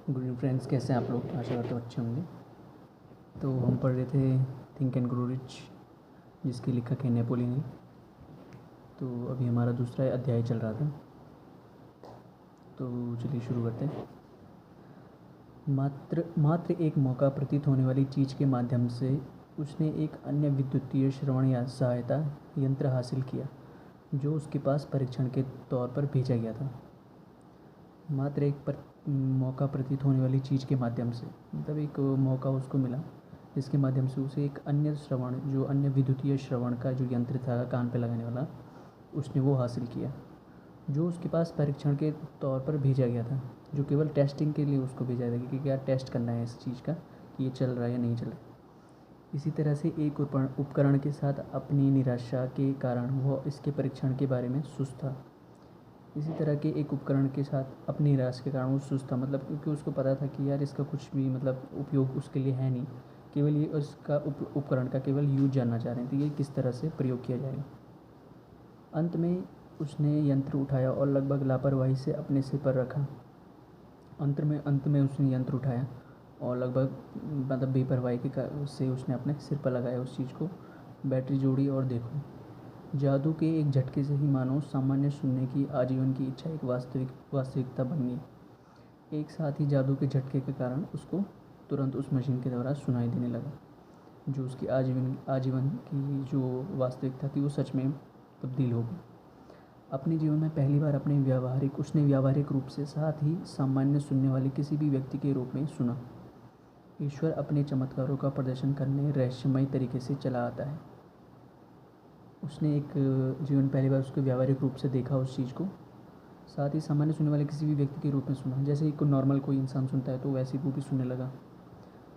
Good evening friends, कैसे हैं आप लोग? आशा करते हो अच्छे होंगे। तो हम पढ़ रहे थे थिंक एंड ग्रो रिच, जिसके लेखक है नेपोलियन हिल। तो अभी हमारा दूसरा अध्याय चल रहा था, तो चलिए शुरू करते हैं। मात्र मात्र एक मौका प्रतीत होने वाली चीज़ के माध्यम से उसने एक अन्य विद्युतीय श्रवण या सहायता यंत्र हासिल किया, जो उसके पास परीक्षण के तौर पर भेजा गया था। मात्र एक मौका प्रतीत होने वाली चीज़ के माध्यम से, मतलब एक मौका उसको मिला जिसके माध्यम से उसे एक अन्य श्रवण, जो अन्य विद्युतीय श्रवण का जो यंत्र था कान पे लगाने वाला, उसने वो हासिल किया, जो उसके पास परीक्षण के तौर पर भेजा गया था। जो केवल टेस्टिंग के लिए उसको भेजा था कि क्या टेस्ट करना है इस चीज़ का, कि ये चल रहा है या नहीं चल रहा है। इसी तरह से एक उपकरण के साथ अपनी निराशा के कारण वह इसके परीक्षण के बारे में सुस्त था। इसी तरह के एक उपकरण के साथ अपनी निराशा के कारण वो सुस्त था, मतलब क्योंकि उसको पता था कि यार इसका कुछ भी मतलब उपयोग उसके लिए है नहीं, केवल ये उसका उपकरण का केवल यूज जानना चाह रहे थे, ये किस तरह से प्रयोग किया जाएगा। अंत में उसने यंत्र उठाया और लगभग लापरवाही से अपने सिर पर रखा। अंत में उसने यंत्र उठाया और लगभग मतलब बेपरवाही के से उसने अपने सिर पर लगाया उस चीज़ को, बैटरी जोड़ी और देखो, जादू के एक झटके से ही मानो सामान्य सुनने की आजीवन की इच्छा एक वास्तविकता बन गई। एक साथ ही जादू के झटके के कारण उसको तुरंत उस मशीन के द्वारा सुनाई देने लगा। जो उसकी आजीवन आजीवन की जो वास्तविकता थी वो सच में तब्दील हो गई। अपने जीवन में पहली बार उसने व्यावहारिक रूप से साथ ही सामान्य सुनने वाले किसी भी व्यक्ति के रूप में सुना। ईश्वर अपने चमत्कारों का प्रदर्शन करने रहस्यमय तरीके से चला आता है। उसने एक जीवन पहली बार उसको व्यावहारिक रूप से देखा उस चीज़ को, साथ ही सामान्य सुनने वाले किसी भी व्यक्ति के रूप में सुना। जैसे एक नॉर्मल कोई इंसान सुनता है तो वैसे ही वो भी सुनने लगा।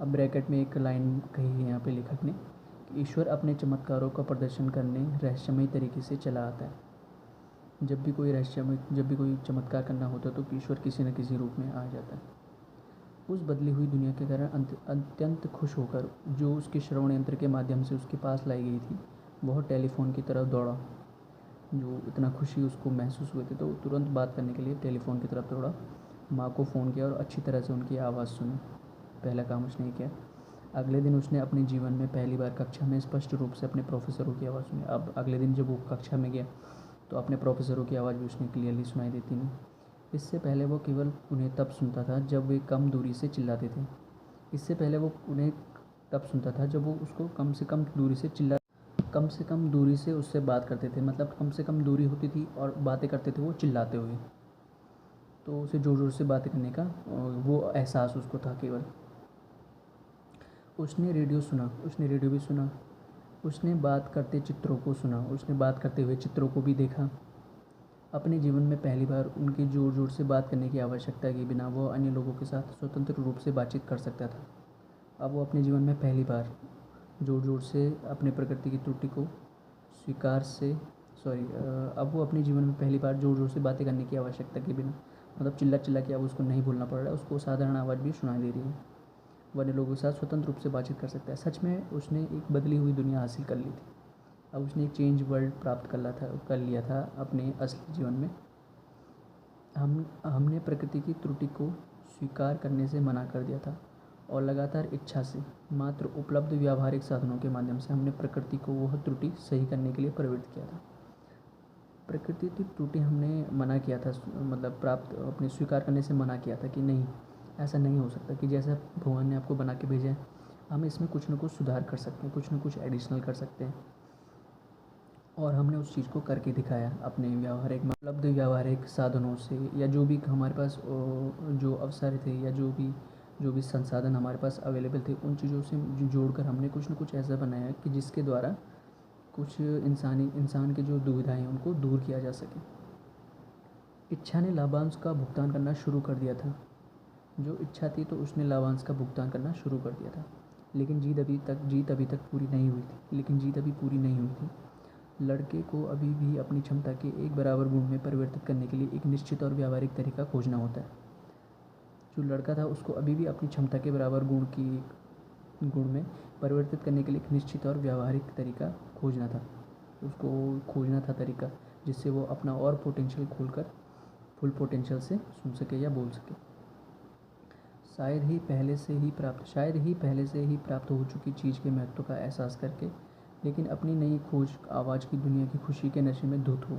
अब ब्रैकेट में एक लाइन कही है यहाँ पे लेखक ने कि ईश्वर अपने चमत्कारों का प्रदर्शन करने रहस्यमय तरीके से चला आता है। जब भी कोई चमत्कार करना होता है तो ईश्वर किसी न किसी रूप में आ जाता है। उस बदली हुई दुनिया के कारण अत्यंत खुश होकर जो उसके श्रवण यंत्र के माध्यम से उसके पास लाई गई थी, वह टेलीफोन की तरफ दौड़ा। जो इतना खुशी उसको महसूस हुए थे तो तुरंत बात करने के लिए टेलीफोन की तरफ दौड़ा, माँ को फ़ोन किया और अच्छी तरह से उनकी आवाज़ सुनी। पहला काम उसने किया। अगले दिन उसने अपने जीवन में पहली बार कक्षा में स्पष्ट रूप से अपने प्रोफेसरों की आवाज़ सुनी। अब अगले दिन जब वो कक्षा में गया तो अपने प्रोफेसरों की आवाज़ भी उसने क्लियरली सुनाई देती नहीं। इससे पहले वो केवल उन्हें तब सुनता था जब वे कम दूरी से चिल्लाते थे। इससे पहले वो उन्हें तब सुनता था जब वो उसको कम से कम दूरी से उससे बात करते थे, मतलब कम से कम दूरी होती थी और बातें करते थे वो चिल्लाते हुए। तो उसे ज़ोर ज़ोर से बातें करने का वो एहसास उसको था केवल। उसने रेडियो भी सुना। उसने बात करते चित्रों को सुना, उसने बात करते हुए चित्रों को भी देखा। अपने जीवन में पहली बार उनके ज़ोर ज़ोर से बात करने की आवश्यकता के बिना वो अन्य लोगों के साथ स्वतंत्र रूप से बातचीत कर सकता था। अब वो अपने जीवन में पहली बार ज़ोर ज़ोर से अपने प्रकृति की त्रुटि को स्वीकार से सॉरी अब वो अपने जीवन में पहली बार ज़ोर ज़ोर से बातें करने की आवश्यकता के बिना, मतलब चिल्ला चिल्ला के अब उसको नहीं बोलना पड़ रहा है, उसको साधारण आवाज़ भी सुनाई दे रही है। वह अन्य लोगों के साथ स्वतंत्र रूप से बातचीत कर सकता है। सच में उसने एक बदली हुई दुनिया हासिल कर ली थी। अब उसने एक चेंज वर्ल्ड प्राप्त कर लिया था अपने असली जीवन में। हमने प्रकृति की त्रुटि को स्वीकार करने से मना कर दिया था और लगातार इच्छा से मात्र उपलब्ध व्यावहारिक साधनों के माध्यम से हमने प्रकृति को वह त्रुटि सही करने के लिए प्रवृत्त किया था। प्रकृति की त्रुटि हमने मना किया था, मतलब प्राप्त अपने स्वीकार करने से मना किया था कि नहीं, ऐसा नहीं हो सकता कि जैसा भगवान ने आपको बना के भेजा है, हम इसमें कुछ न कुछ सुधार कर सकते हैं, कुछ न कुछ एडिशनल कर सकते हैं। और हमने उस चीज़ को करके दिखाया अपने उपलब्ध व्यावहारिक साधनों से, या जो भी हमारे पास जो अवसर थे या जो भी संसाधन हमारे पास अवेलेबल थे, उन चीज़ों से जोड़कर हमने कुछ न कुछ ऐसा बनाया कि जिसके द्वारा कुछ इंसान की जो दुविधाएं हैं उनको दूर किया जा सके। इच्छा ने लाभांश का भुगतान करना शुरू कर दिया था। जो इच्छा थी तो उसने लाभांश का भुगतान करना शुरू कर दिया था। लेकिन जीत अभी पूरी नहीं हुई थी। लड़के को अभी भी अपनी क्षमता के एक बराबर गुण में परिवर्तित करने के लिए एक निश्चित और व्यावहारिक तरीका खोजना होता है। जो लड़का था उसको अभी भी अपनी क्षमता के बराबर गुण में परिवर्तित करने के लिए एक निश्चित और व्यावहारिक तरीका खोजना था। उसको खोजना था तरीका जिससे वो अपना और पोटेंशियल खोलकर फुल पोटेंशियल से सुन सके या बोल सके। शायद ही पहले से ही प्राप्त हो चुकी चीज़ के महत्व का एहसास करके, लेकिन अपनी नई खोज आवाज़ की दुनिया की खुशी के नशे में धुत हो।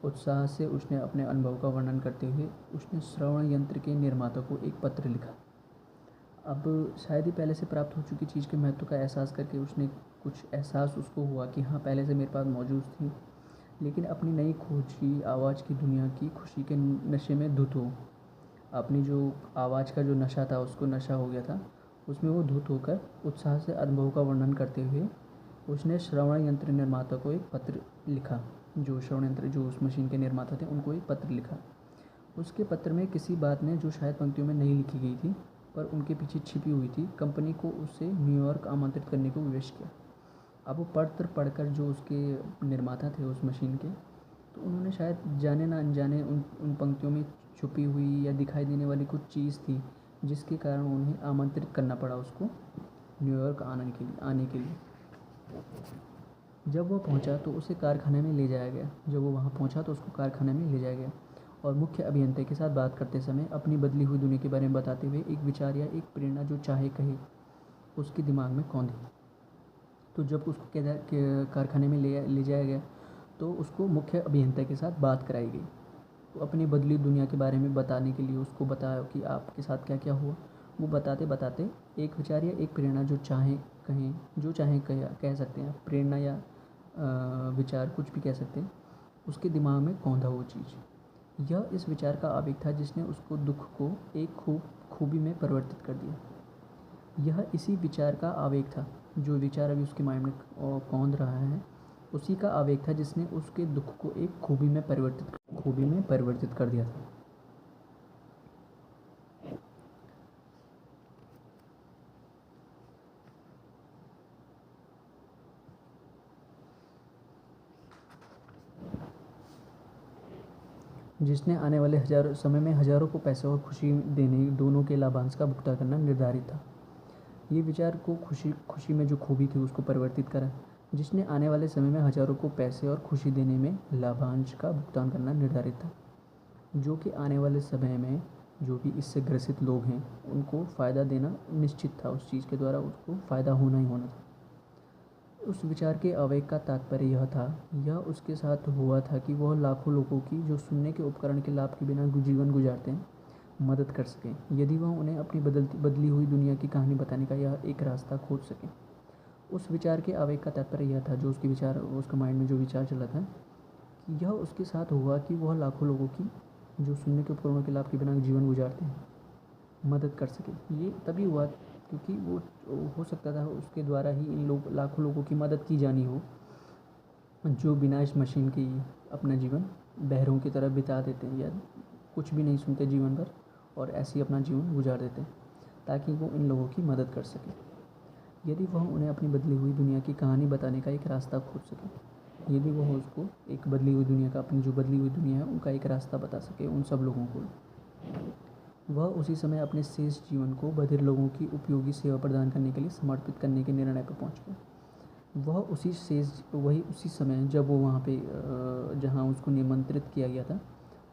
उत्साह से उसने अपने अनुभव का वर्णन करते हुए उसने श्रवण यंत्र के निर्माता को एक पत्र लिखा। अब शायद ही पहले से प्राप्त हो चुकी चीज़ के महत्व का एहसास करके उसने कुछ एहसास उसको हुआ कि हाँ, पहले से मेरे पास मौजूद थी, लेकिन अपनी नई खोजी आवाज़ की दुनिया की खुशी के नशे में धुत हो। अपनी जो आवाज़ का जो नशा था, उसको नशा हो गया था, उसमें वो धुत होकर उत्साह से अनुभव का वर्णन करते हुए उसने श्रवण यंत्र निर्माता को एक पत्र लिखा। जो श्रवण यंत्र जो उस मशीन के निर्माता थे, उनको एक पत्र लिखा। उसके पत्र में किसी बात ने जो शायद पंक्तियों में नहीं लिखी गई थी पर उनके पीछे छिपी हुई थी, कंपनी को उसे न्यूयॉर्क आमंत्रित करने को विवश किया। अब वो पत्र पढ़कर जो उसके निर्माता थे उस मशीन के, तो उन्होंने शायद जाने ना अनजाने उन पंक्तियों में छुपी हुई या दिखाई देने वाली कुछ चीज़ थी, जिसके कारण उन्हें आमंत्रित करना पड़ा उसको न्यूयॉर्क आने के लिए। जब वो पहुंचा तो उसे कारखाने में ले जाया गया। जब वो वहाँ पहुंचा तो उसको कारखाने में ले जाया गया और मुख्य अभियंता के साथ बात करते समय अपनी बदली हुई दुनिया के बारे में बताते हुए एक विचार या एक प्रेरणा जो चाहे कहे उसके दिमाग में कौंधी। तो जब उसको कारखाने में ले जाया गया तो उसको मुख्य अभियंता के साथ बात कराई गई। तो अपनी बदली दुनिया के बारे में बताने के लिए उसको बताया कि आपके साथ क्या क्या हुआ। वो बताते बताते एक विचार या एक प्रेरणा जो चाहे कह सकते हैं, प्रेरणा या विचार कुछ भी कह सकते हैं, उसके दिमाग में कौंधा वो चीज़। यह इस विचार का आवेग था जिसने उसको दुख को एक खूबी में परिवर्तित कर दिया। यह इसी विचार का आवेग था, जो विचार अभी उसके माइंड में कौंध रहा है, उसी का आवेग था जिसने उसके दुख को एक खूबी में परिवर्तित कर दिया था। जिसने आने वाले समय में हजारों को पैसे और खुशी देने दोनों के लाभांश का भुगतान करना निर्धारित था। ये विचार को खुशी में जो खूबी थी उसको परिवर्तित करा, जिसने आने वाले समय में हजारों को पैसे और खुशी देने में लाभांश का भुगतान करना निर्धारित था। जो कि आने वाले समय में जो भी इससे ग्रसित लोग हैं उनको फ़ायदा देना निश्चित था। उस चीज़ के द्वारा उसको फ़ायदा होना ही होना था। उस विचार के आवेग का तात्पर्य यह उसके साथ हुआ था कि वह लाखों लोगों की जो सुनने के उपकरण के लाभ के बिना जीवन गुजारते हैं मदद कर सकें, यदि वह उन्हें अपनी बदली हुई दुनिया की कहानी बताने का यह एक रास्ता खोज सकें। उस विचार के आवेग का तात्पर्य यह था, जो उसके माइंड में जो विचार चला था, कि यह उसके साथ हुआ कि वह लाखों लोगों की जो सुनने के उपकरणों के लाभ के बिना जीवन गुजारते हैं मदद कर सके। ये तभी हुआ क्योंकि वो हो सकता था उसके द्वारा ही इन लाखों लोगों की मदद की जानी हो, जो बिना इस मशीन के अपना जीवन बहरों की तरह बिता देते हैं या कुछ भी नहीं सुनते जीवन भर और ऐसे ही अपना जीवन गुजार देते हैं, ताकि वो इन लोगों की मदद कर सके। यदि वह उन्हें अपनी बदली हुई दुनिया की कहानी बताने का एक रास्ता खोज सके, यदि वह उसको एक बदली हुई दुनिया का, अपनी जो बदली हुई दुनिया है उनका एक रास्ता बता सके उन सब लोगों को, वह उसी समय अपने शेष जीवन को बधिर लोगों की उपयोगी सेवा प्रदान करने के लिए समर्पित करने के निर्णय पर पहुंच गया। वह उसी समय जब वो वहाँ पे जहाँ उसको निमंत्रित किया गया था,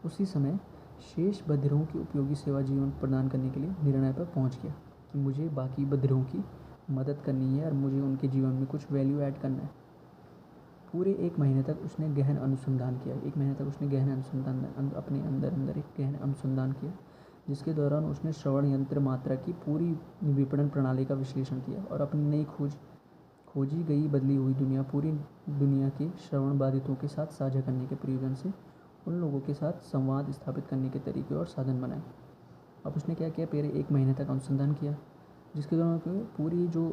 उसी समय शेष बधिरों की उपयोगी सेवा जीवन प्रदान करने के लिए निर्णय पर पहुंच गया कि मुझे बाकी बधिरों की मदद करनी है और मुझे उनके जीवन में कुछ वैल्यू ऐड करना है। पूरे 1 महीने तक उसने गहन अनुसंधान किया। 1 महीने तक उसने अपने अंदर एक गहन अनुसंधान किया, जिसके दौरान उसने श्रवण यंत्र मात्रा की पूरी विपणन प्रणाली का विश्लेषण किया और अपनी नई खोजी गई बदली हुई दुनिया पूरी दुनिया के श्रवण बाधितों के साथ साझा करने के प्रयोजन से उन लोगों के साथ संवाद स्थापित करने के तरीके और साधन बनाए। अब उसने क्या किया, पहले 1 महीने तक अनुसंधान किया, जिसके दौरान पूरी जो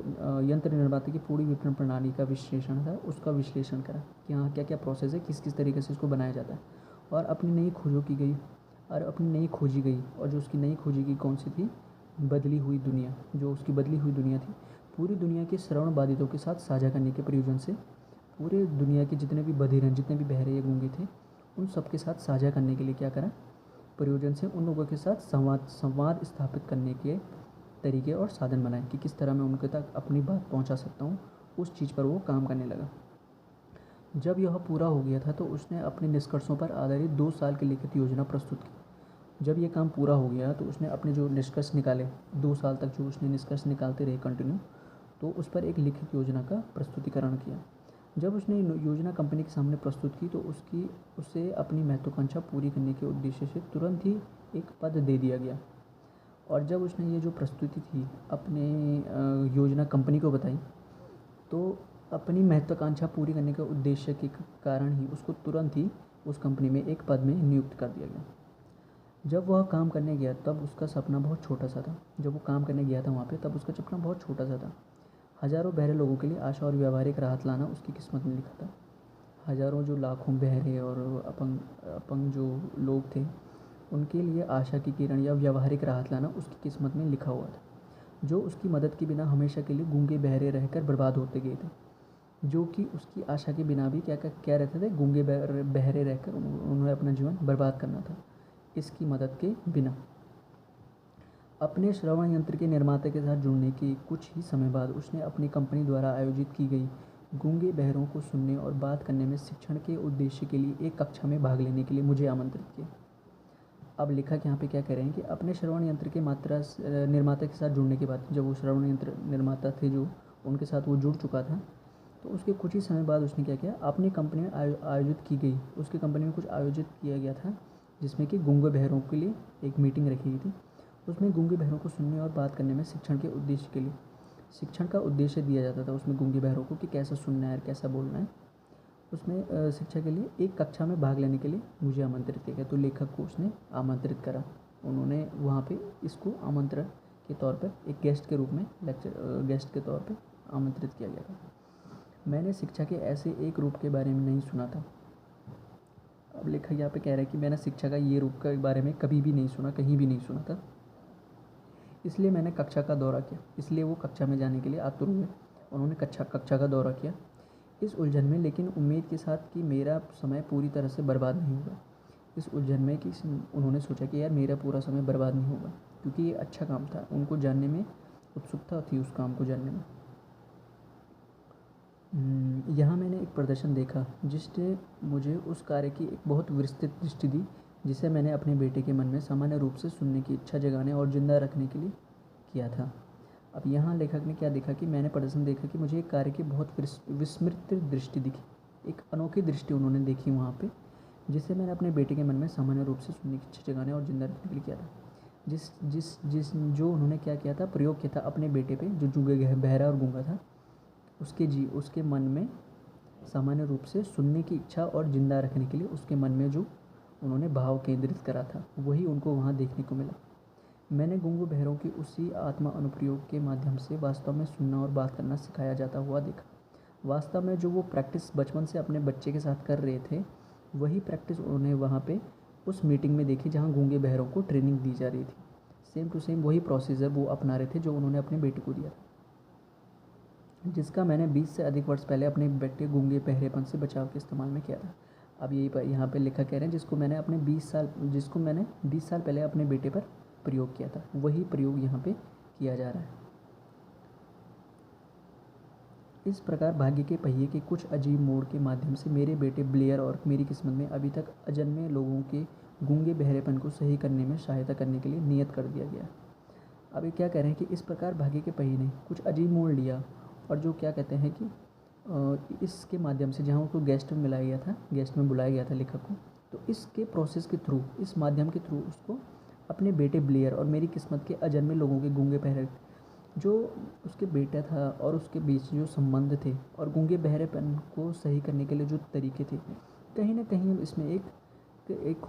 यंत्र निर्माता की पूरी विपणन प्रणाली का विश्लेषण था, उसका विश्लेषण करा कि हाँ क्या क्या प्रोसेस है, किस किस तरीके से इसको बनाया जाता है, और अपनी नई खोजी गई और जो उसकी नई खोजी की कौन सी थी, बदली हुई दुनिया। जो उसकी बदली हुई दुनिया थी पूरी दुनिया के श्रवण बाधितों के साथ साझा करने के प्रयोजन से पूरे दुनिया के जितने भी बधिर हैं, जितने भी बहरे या गूंगे थे, उन सब के साथ साझा करने के लिए क्या करा, प्रयोजन से उन लोगों के साथ संवाद स्थापित करने के तरीके और साधन बनाए कि किस तरह मैं उनके तक अपनी बात पहुंचा सकता हूं। उस चीज़ पर वो काम करने लगा। जब यह पूरा हो गया था तो उसने अपने निष्कर्षों पर आधारित 2 साल की लिखित योजना प्रस्तुत की। जब ये काम पूरा हो गया तो उसने अपने जो निष्कर्ष निकाले, 2 साल तक जो उसने निष्कर्ष निकालते रहे कंटिन्यू, तो उस पर एक लिखित योजना का प्रस्तुतिकरण किया। जब उसने योजना कंपनी के सामने प्रस्तुत की तो उसे अपनी महत्वाकांक्षा पूरी करने के उद्देश्य से तुरंत ही एक पद दे दिया गया। और जब उसने ये जो प्रस्तुति थी अपने योजना कंपनी को बताई, तो अपनी महत्वाकांक्षा पूरी करने के उद्देश्य के कारण ही उसको तुरंत ही उस कंपनी में एक पद में नियुक्त कर दिया गया। जब वह काम करने गया तब उसका सपना बहुत छोटा सा था। जब वो काम करने गया था वहाँ पे, तब उसका सपना बहुत छोटा सा था। हज़ारों बहरे लोगों के लिए आशा और व्यावहारिक राहत लाना उसकी किस्मत में लिखा था। हज़ारों जो लाखों बहरे और अपंग जो लोग थे, उनके लिए आशा की किरण या व्यावहारिक राहत लाना उसकी किस्मत में लिखा हुआ था। जो उसकी मदद के बिना हमेशा के लिए गूंगे बहरे रहकर बर्बाद होते गए थे, जो कि उसकी आशा के बिना भी क्या रहते थे, गूंगे बहरे रहकर उन्हें अपना जीवन बर्बाद करना था इसकी मदद के बिना। अपने श्रवण यंत्र के निर्माता के साथ जुड़ने के कुछ ही समय बाद उसने अपनी कंपनी द्वारा आयोजित की गई गूंगे बहरों को सुनने और बात करने में शिक्षण के उद्देश्य के लिए एक कक्षा में भाग लेने के लिए मुझे आमंत्रित किया। अब लेखक यहाँ पे क्या कह रहे हैं कि अपने श्रवण यंत्र के निर्माता के साथ जुड़ने के बाद, जब वो श्रवण यंत्र निर्माता थे जो उनके साथ वो जुड़ चुका था, तो उसके कुछ ही समय बाद उसने क्या किया, अपनी कंपनी में आयोजित की गई, उसकी कंपनी में कुछ आयोजित किया गया था जिसमें कि गूंगे बहरों के लिए एक मीटिंग रखी गई थी। उसमें गूंगे बहरों को सुनने और बात करने में शिक्षण के उद्देश्य के लिए शिक्षण का उद्देश्य दिया जाता था उसमें गूंगे बहरों को कि कैसा सुनना है और कैसा बोलना है। उसमें शिक्षा के लिए एक कक्षा में भाग लेने के लिए मुझे आमंत्रित किया गया। तो लेखक को उसने आमंत्रित करा, उन्होंने वहाँ पे इसको आमंत्रण के तौर पर एक गेस्ट के रूप में गेस्ट के तौर पे आमंत्रित किया गया था। मैंने शिक्षा के ऐसे एक रूप के बारे में नहीं सुना था। अब लेखक यहाँ पे कह रहा है कि मैंने शिक्षा का ये रूप के बारे में कभी भी नहीं सुना, कहीं भी नहीं सुना था, इसलिए मैंने कक्षा का दौरा किया। इसलिए वो कक्षा में जाने के लिए आतुर हुए। उन्होंने कक्षा का दौरा किया इस उलझन में, लेकिन उम्मीद के साथ कि मेरा समय पूरी तरह से बर्बाद नहीं होगा। इस उलझन में कि उन्होंने सोचा कि यार मेरा पूरा समय बर्बाद नहीं होगा, क्योंकि ये अच्छा काम था, उनको जानने में उत्सुकता थी उस काम को जानने में। यहाँ मैंने एक प्रदर्शन देखा जिसने मुझे उस कार्य की एक बहुत विस्तृत दृष्टि दी, जिसे मैंने अपने बेटे के मन में सामान्य रूप से सुनने की इच्छा जगाने और जिंदा रखने के लिए किया था। अब यहाँ लेखक ने क्या देखा कि मैंने प्रदर्शन देखा कि मुझे एक कार्य की बहुत विस्मृत दृष्टि दिखी, एक अनोखी दृष्टि उन्होंने देखी वहाँ पे, जिसे मैंने अपने बेटे के मन में सामान्य रूप से सुनने की इच्छा जगाने और जिंदा रखने के लिए किया था। जो उन्होंने क्या किया था, प्रयोग किया था अपने बेटे पे जो बहरा और गूंगा था, उसके मन में सामान्य रूप से सुनने की इच्छा और जिंदा रखने के लिए उसके मन में जो उन्होंने भाव केंद्रित करा था, वही उनको वहाँ देखने को मिला। मैंने गूंगे बहरों की उसी आत्मा अनुप्रयोग के माध्यम से वास्तव में सुनना और बात करना सिखाया जाता हुआ देखा। वास्तव में जो वो प्रैक्टिस बचपन से अपने बच्चे के साथ कर रहे थे, वही प्रैक्टिस उन्होंने वहाँ पे उस मीटिंग में देखी जहाँ गूंगे बहरों को ट्रेनिंग दी जा रही थी। सेम टू सेम वही प्रोसीजर वो अपना रहे थे जो उन्होंने अपने बेटे को दिया था, जिसका मैंने 20 से अधिक वर्ष पहले अपने बेटे गूंगे बहरेपन से बचाव के इस्तेमाल में किया था। अब यही यहाँ पे लेखक कह रहे हैं जिसको मैंने 20 साल पहले अपने बेटे पर प्रयोग किया था, वही प्रयोग यहाँ पे किया जा रहा है। इस प्रकार भाग्य के पहिए के कुछ अजीब मोड़ के माध्यम से मेरे बेटे ब्लेयर और मेरी किस्मत में अभी तक अजन्मे लोगों के गूंगे बहरेपन को सही करने में सहायता करने के लिए नियत कर दिया गया। अब ये क्या कह रहे हैं कि इस प्रकार भाग्य के पहिए ने कुछ अजीब मोड़ लिया, और जो क्या कहते हैं कि इसके माध्यम से जहाँ उसको गेस्ट में बुलाया गया था लेखक को, तो इसके प्रोसेस के थ्रू, इस माध्यम के थ्रू उसको अपने बेटे ब्लेयर और मेरी किस्मत के अजन्मे लोगों के गूंगे बहरे, जो उसके बेटा था और उसके बीच जो संबंध थे और गूंगे बहरेपन को सही करने के लिए जो तरीके थे, कहीं ना कहीं इसमें एक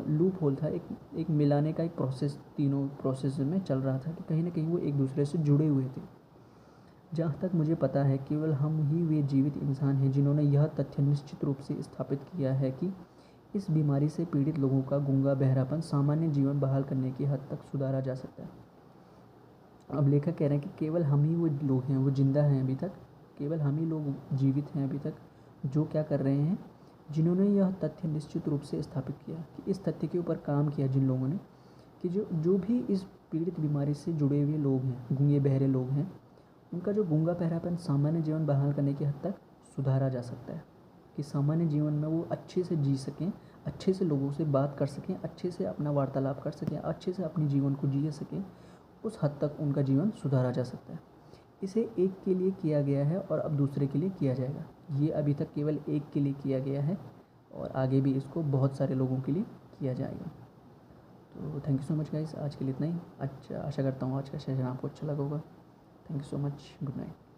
लूप होल था, एक मिलाने का एक प्रोसेस तीनों प्रोसेस में चल रहा था कि कहीं ना कहीं वो एक दूसरे से जुड़े हुए थे। जहाँ तक मुझे पता है केवल हम ही वे जीवित इंसान हैं जिन्होंने यह तथ्य निश्चित रूप से स्थापित किया है कि इस बीमारी से पीड़ित लोगों का गूंगा बहरापन सामान्य जीवन बहाल करने की हद तक सुधारा जा सकता है। अब लेखक कह रहे हैं कि केवल हम ही वो लोग हैं, वो जिंदा हैं अभी तक, केवल हम ही लोग जीवित हैं अभी तक जो क्या कर रहे हैं, जिन्होंने यह तथ्य निश्चित रूप से स्थापित किया, कि इस तथ्य के ऊपर काम किया जिन लोगों ने, कि जो भी इस पीड़ित बीमारी से जुड़े हुए लोग हैं, गूंगे बहरे लोग हैं, उनका जो गूंगा बहरापन सामान्य जीवन बहाल करने की हद तक सुधारा जा सकता है, कि सामान्य जीवन में वो अच्छे से जी सकें, अच्छे से लोगों से बात कर सकें, अच्छे से अपना वार्तालाप कर सकें, अच्छे से अपने जीवन को जी सकें, उस हद तक उनका जीवन सुधारा जा सकता है। इसे एक के लिए किया गया है और अब दूसरे के लिए किया जाएगा। ये अभी तक केवल एक के लिए किया गया है और आगे भी इसको बहुत सारे लोगों के लिए किया जाएगा। तो thank you so much guys, आज के लिए इतना ही। अच्छा, आशा करता हूँ आज का सेशन आपको अच्छा लगा होगा। Thank you so much, good night.